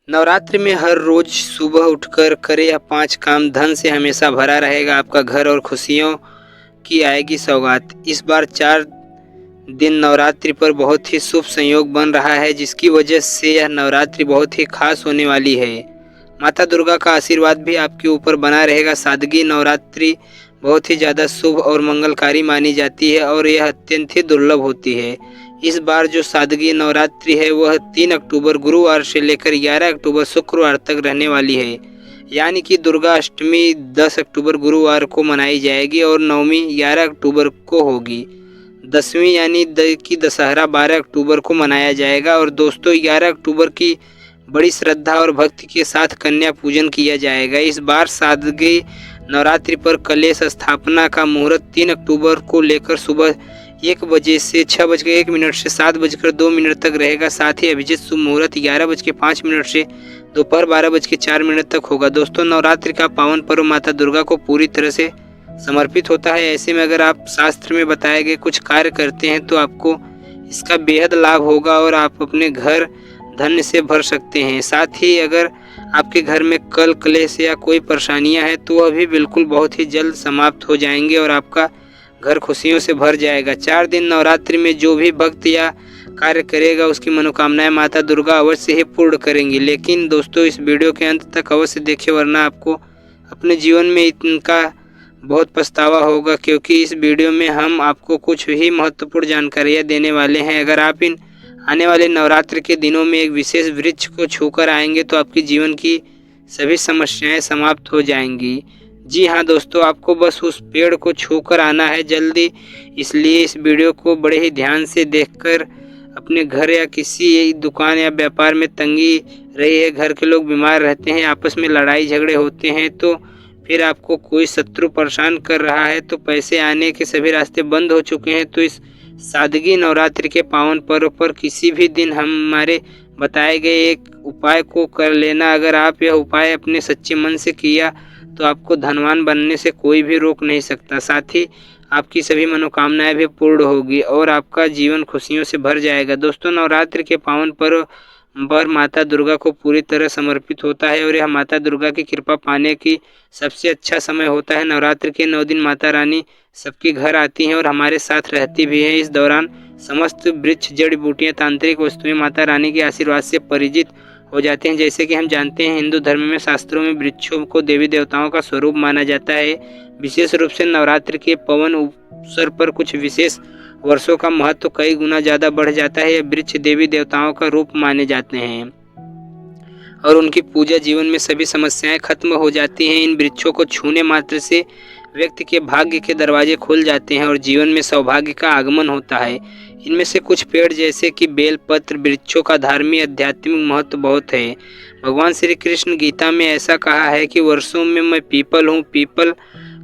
नवरात्रि में हर रोज सुबह उठकर करें यह 5 काम, धन से हमेशा भरा रहेगा आपका घर और खुशियों की आएगी सौगात। इस बार 4 दिन नवरात्रि पर बहुत ही शुभ संयोग बन रहा है, जिसकी वजह से यह नवरात्रि बहुत ही खास होने वाली है। माता दुर्गा का आशीर्वाद भी आपके ऊपर बना रहेगा। सादगी नवरात्रि बहुत ही ज़्यादा शुभ और मंगलकारी मानी जाती है और यह अत्यंत ही दुर्लभ होती है। इस बार जो सादगी नवरात्रि है वह 3 अक्टूबर गुरुवार से लेकर 11 अक्टूबर शुक्रवार तक रहने वाली है। यानी कि दुर्गा अष्टमी 10 अक्टूबर गुरुवार को मनाई जाएगी और नवमी 11 अक्टूबर को होगी। दसवीं यानी कि दशहरा 12 अक्टूबर को मनाया जाएगा। और दोस्तों 11 अक्टूबर की बड़ी श्रद्धा और भक्ति के साथ कन्या पूजन किया जाएगा। इस बार सादगी नवरात्रि पर कलश स्थापना का मुहूर्त 3 अक्टूबर को लेकर सुबह 1 बजे से 6:01 से 7:02 तक रहेगा। साथ ही अभिजित शुभ मुहूर्त 11:05 से दोपहर 12:04 तक होगा। दोस्तों नवरात्रि का पावन पर्व माता दुर्गा को पूरी तरह से समर्पित होता है। ऐसे में अगर आप शास्त्र में बताए गए कुछ कार्य करते हैं तो आपको इसका बेहद लाभ होगा और आप अपने घर धन से भर सकते हैं। साथ ही अगर आपके घर में कल क्लेश या कोई परेशानियां हैं तो वह भी बिल्कुल बहुत ही जल्द समाप्त हो जाएंगे और आपका घर खुशियों से भर जाएगा। 4 दिन नवरात्रि में जो भी भक्त या कार्य करेगा उसकी मनोकामनाएं माता दुर्गा अवश्य ही पूर्ण करेंगी। लेकिन दोस्तों इस वीडियो के अंत तक अवश्य देखें, वरना आपको अपने जीवन में इनका बहुत पछतावा होगा, क्योंकि इस वीडियो में हम आपको कुछ ही महत्वपूर्ण जानकारियाँ देने वाले हैं। अगर आप इन आने वाले नवरात्र के दिनों में एक विशेष वृक्ष को छूकर आएंगे तो आपके जीवन की सभी समस्याएं समाप्त हो जाएंगी। जी हाँ दोस्तों, आपको बस उस पेड़ को छूकर आना है जल्दी। इसलिए इस वीडियो को बड़े ही ध्यान से देखकर अपने घर या किसी दुकान या व्यापार में तंगी रही है, घर के लोग बीमार रहते हैं, आपस में लड़ाई झगड़े होते हैं, तो फिर आपको कोई शत्रु परेशान कर रहा है, तो पैसे आने के सभी रास्ते बंद हो चुके हैं, तो इस सादगी नवरात्रि के पावन पर्व पर किसी भी दिन हमारे बताए गए एक उपाय को कर लेना। अगर आप यह उपाय अपने सच्चे मन से किया तो आपको धनवान बनने से कोई भी रोक नहीं सकता। साथ ही आपकी सभी मनोकामनाएं भी पूर्ण होगी और आपका जीवन खुशियों से भर जाएगा। दोस्तों नवरात्रि के पावन पर्व पर माता दुर्गा को पूरी तरह समर्पित होता है और यह माता दुर्गा की कृपा पाने की सबसे अच्छा समय होता है। नवरात्रि के 9 दिन माता रानी सबके घर आती हैं और हमारे साथ रहती भी हैं। इस दौरान समस्त वृक्ष जड़ी बूटियां तांत्रिक वस्तुएं माता रानी के आशीर्वाद से परिचित हो जाते हैं। जैसे कि हम जानते हैं हिंदू धर्म में शास्त्रों में वृक्षों को देवी देवताओं का स्वरूप माना जाता है। विशेष रूप से नवरात्रि के पावन अवसर पर कुछ विशेष वर्षों का महत्व कई गुना ज्यादा बढ़ जाता है। ये वृक्ष देवी देवताओं का रूप माने जाते हैं और उनकी पूजा जीवन में सभी समस्याएं खत्म हो जाती हैं। इन वृक्षों को छूने मात्र से व्यक्ति के भाग्य के दरवाजे खुल जाते हैं और जीवन में सौभाग्य का आगमन होता है। इनमें से कुछ पेड़ जैसे कि बेलपत्र वृक्षों का धार्मिक आध्यात्मिक महत्व बहुत है। भगवान श्री कृष्ण गीता में ऐसा कहा है कि वर्षों में मैं पीपल हूँ। पीपल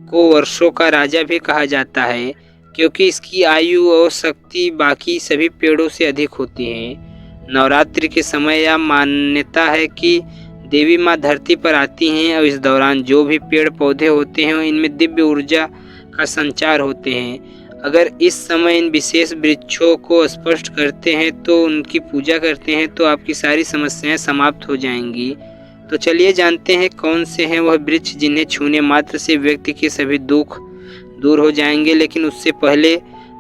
को वर्षों का राजा भी कहा जाता है, क्योंकि इसकी आयु और शक्ति बाकी सभी पेड़ों से अधिक होती है। नवरात्रि के समय यह मान्यता है कि देवी माँ धरती पर आती हैं और इस दौरान जो भी पेड़ पौधे होते हैं इनमें दिव्य ऊर्जा का संचार होते हैं। अगर इस समय इन विशेष वृक्षों को स्पर्श करते हैं तो उनकी पूजा करते हैं तो आपकी सारी समस्याएं समाप्त हो जाएंगी। तो चलिए जानते हैं कौन से हैं वह वृक्ष जिन्हें छूने मात्र से व्यक्ति के सभी दुख दूर हो जाएंगे। लेकिन उससे पहले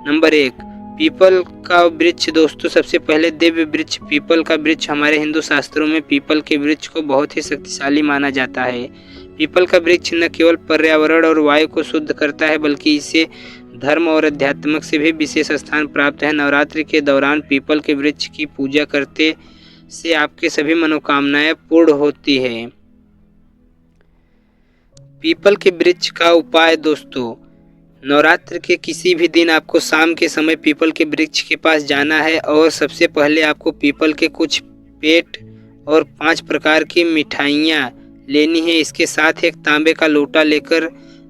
नंबर 1 पीपल का वृक्ष। दोस्तों सबसे पहले दिव्य वृक्ष पीपल का वृक्ष। हमारे हिंदू शास्त्रों में पीपल के वृक्ष को बहुत ही शक्तिशाली माना जाता है। पीपल का वृक्ष न केवल पर्यावरण और वायु को शुद्ध करता है बल्कि इसे धर्म और अध्यात्मक से भी विशेष स्थान प्राप्त है। नवरात्रि के दौरान पीपल के वृक्ष की पूजा करते से आपके सभी मनोकामनाएं पूर्ण होती है। पीपल के वृक्ष का उपाय। दोस्तों नवरात्र के किसी भी दिन आपको शाम के समय पीपल के वृक्ष के पास जाना है और सबसे पहले आपको पीपल के कुछ पेट और 5 प्रकार की मिठाइयाँ लेनी है। इसके साथ एक तांबे का लोटा लेकर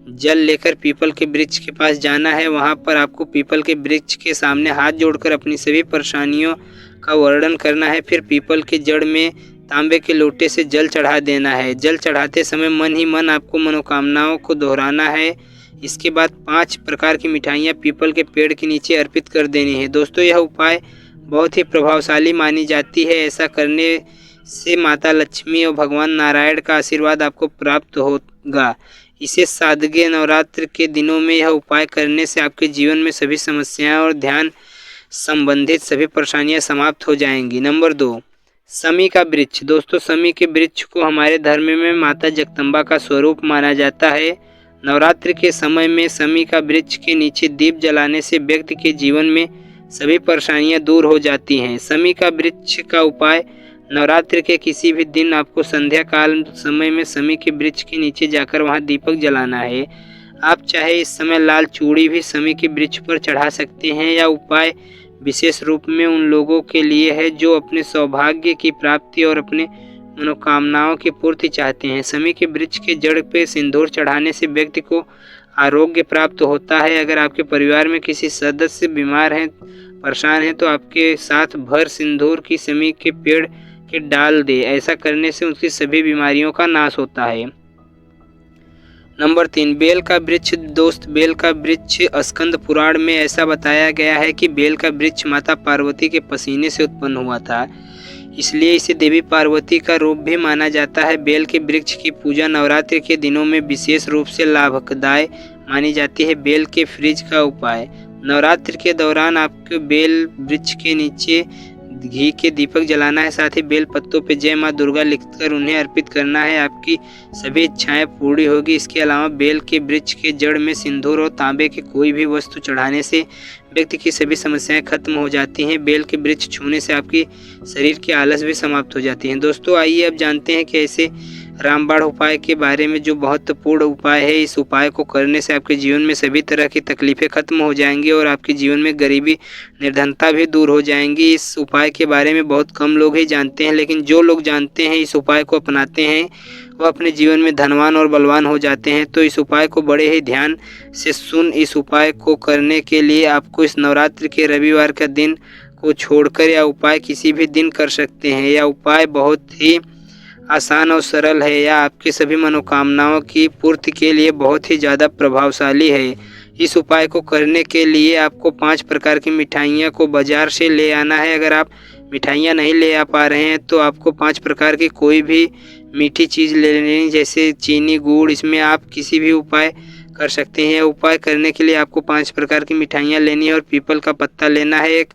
जल लेकर पीपल के वृक्ष के पास जाना है। वहाँ पर आपको पीपल के वृक्ष के सामने हाथ जोड़कर अपनी सभी परेशानियों का वर्णन करना है। फिर पीपल के जड़ में तांबे के लोटे से जल चढ़ा देना है। जल चढ़ाते समय मन ही मन आपको मनोकामनाओं को दोहराना है। इसके बाद 5 प्रकार की मिठाइयाँ पीपल के पेड़ के नीचे अर्पित कर देनी है। दोस्तों यह उपाय बहुत ही प्रभावशाली मानी जाती है। ऐसा करने से माता लक्ष्मी और भगवान नारायण का आशीर्वाद आपको प्राप्त होगा। इसे सादगी नवरात्र के दिनों में यह उपाय करने से आपके जीवन में सभी समस्याएं और ध्यान संबंधित सभी परेशानियां समाप्त हो जाएंगी। नंबर 2, शमी का वृक्ष। दोस्तों, शमी के वृक्ष को हमारे धर्म में माता जगदम्बा का स्वरूप माना जाता है। नवरात्रि के समय में शमी का वृक्ष के नीचे दीप जलाने से व्यक्ति के जीवन में सभी परेशानियां दूर हो जाती हैं। शमी का वृक्ष का उपाय: नवरात्रि के किसी भी दिन आपको संध्या काल समय में शमी के वृक्ष के नीचे जाकर वहां दीपक जलाना है। आप चाहे इस समय लाल चूड़ी भी शमी के वृक्ष पर चढ़ा सकते हैं। यह उपाय विशेष रूप में उन लोगों के लिए है जो अपने सौभाग्य की प्राप्ति और अपने मनोकामनाओं की पूर्ति चाहते हैं। शमी के वृक्ष के जड़ पे सिंदूर चढ़ाने से व्यक्ति को आरोग्य प्राप्त होता है। अगर आपके परिवार में किसी सदस्य बीमार हैं, परेशान हैं, तो आपके साथ भर सिंदूर की शमी के पेड़ के डाल दे। ऐसा करने से उनकी सभी बीमारियों का नाश होता है। नंबर 3, बेल का वृक्ष। दोस्त, बेल का वृक्ष स्कंद पुराण में ऐसा बताया गया है कि बेल का वृक्ष माता पार्वती के पसीने से उत्पन्न हुआ था, इसलिए इसे देवी पार्वती का रूप भी माना जाता है। बेल के वृक्ष की पूजा नवरात्रि के दिनों में विशेष रूप से लाभदायक मानी जाती है। बेल के फ्रिज का उपाय: नवरात्रि के दौरान आपको बेल वृक्ष के नीचे घी के दीपक जलाना है। साथ ही बेल पत्तों पे जय माँ दुर्गा लिखकर उन्हें अर्पित करना है। आपकी सभी इच्छाएं पूरी होगी। इसके अलावा बेल के वृक्ष के जड़ में सिंदूर और तांबे की कोई भी वस्तु चढ़ाने से व्यक्ति की सभी समस्याएं खत्म हो जाती हैं। बेल के वृक्ष छूने से आपकी शरीर की आलस भी समाप्त हो जाती है। दोस्तों, आइए अब जानते हैं कि ऐसे रामबाण उपाय के बारे में जो महत्वपूर्ण उपाय है। इस उपाय को करने से आपके जीवन में सभी तरह की तकलीफें खत्म हो जाएंगी और आपके जीवन में गरीबी, निर्धनता भी दूर हो जाएंगी। इस उपाय के बारे में बहुत कम लोग ही जानते हैं, लेकिन जो लोग जानते हैं, इस उपाय को अपनाते हैं, वो अपने जीवन में धनवान और बलवान हो जाते हैं। तो इस उपाय को बड़े ही ध्यान से सुन। इस उपाय को करने के लिए आपको इस नवरात्रि के रविवार का दिन को छोड़कर यह उपाय किसी भी दिन कर सकते हैं। यह उपाय बहुत ही आसान और सरल है। यह आपकी सभी मनोकामनाओं की पूर्ति के लिए बहुत ही ज़्यादा प्रभावशाली है। इस उपाय को करने के लिए आपको 5 प्रकार की मिठाइयाँ को बाजार से ले आना है। अगर आप मिठाइयाँ नहीं ले आ पा रहे हैं तो आपको 5 प्रकार की कोई भी मीठी चीज़ ले लेनी, जैसे चीनी, गुड़। इसमें आप किसी भी उपाय कर सकते हैं। उपाय करने के लिए आपको 5 प्रकार की मिठाइयाँ लेनी है और पीपल का पत्ता लेना है। एक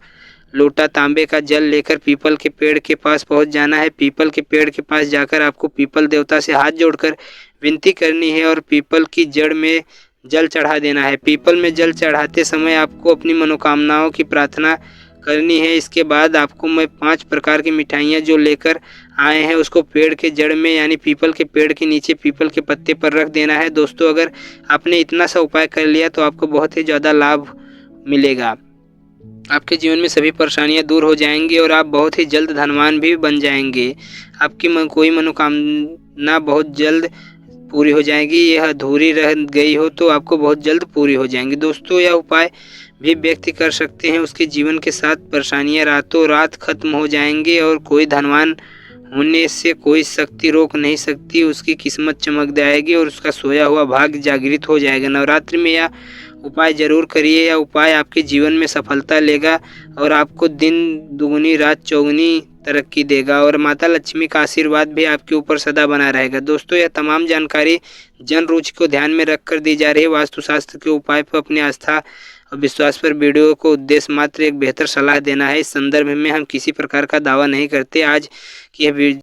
लोटा तांबे का जल लेकर पीपल के पेड़ के पास पहुंच जाना है। पीपल के पेड़ के पास जाकर आपको पीपल देवता से हाथ जोड़कर विनती करनी है और पीपल की जड़ में जल चढ़ा देना है। पीपल में जल चढ़ाते समय आपको अपनी मनोकामनाओं की प्रार्थना करनी है। इसके बाद आपको मैं 5 प्रकार की मिठाइयाँ जो लेकर आए हैं उसको पेड़ के जड़ में यानी पीपल के पेड़ के नीचे पीपल के पत्ते पर रख देना है। दोस्तों, अगर आपने इतना सा उपाय कर लिया तो आपको बहुत ही ज़्यादा लाभ मिलेगा। आपके जीवन में सभी परेशानियां दूर हो जाएंगी और आप बहुत ही जल्द धनवान भी बन जाएंगे। आपकी कोई मनोकामना बहुत जल्द पूरी हो जाएगी। यह अधूरी रह गई हो तो आपको बहुत जल्द पूरी हो जाएंगी। दोस्तों, यह उपाय भी व्यक्ति कर सकते हैं। उसके जीवन के साथ परेशानियां रातों रात खत्म हो जाएंगी और कोई धनवान होने से कोई शक्ति रोक नहीं सकती। उसकी किस्मत चमक जाएगी और उसका सोया हुआ भाग्य जागृत हो जाएगा। नवरात्रि में यह उपाय जरूर करिए। यह उपाय आपके जीवन में सफलता लेगा और आपको दिन दुगनी रात चौगुनी तरक्की देगा और माता लक्ष्मी का आशीर्वाद भी आपके ऊपर सदा बना रहेगा। दोस्तों, यह तमाम जानकारी जन रुचि को ध्यान में रखकर दी जा रही है। वास्तुशास्त्र के उपाय पर अपनी आस्था और विश्वास पर वीडियो को उद्देश्य मात्र एक बेहतर सलाह देना है। इस संदर्भ में हम किसी प्रकार का दावा नहीं करते। आज की यह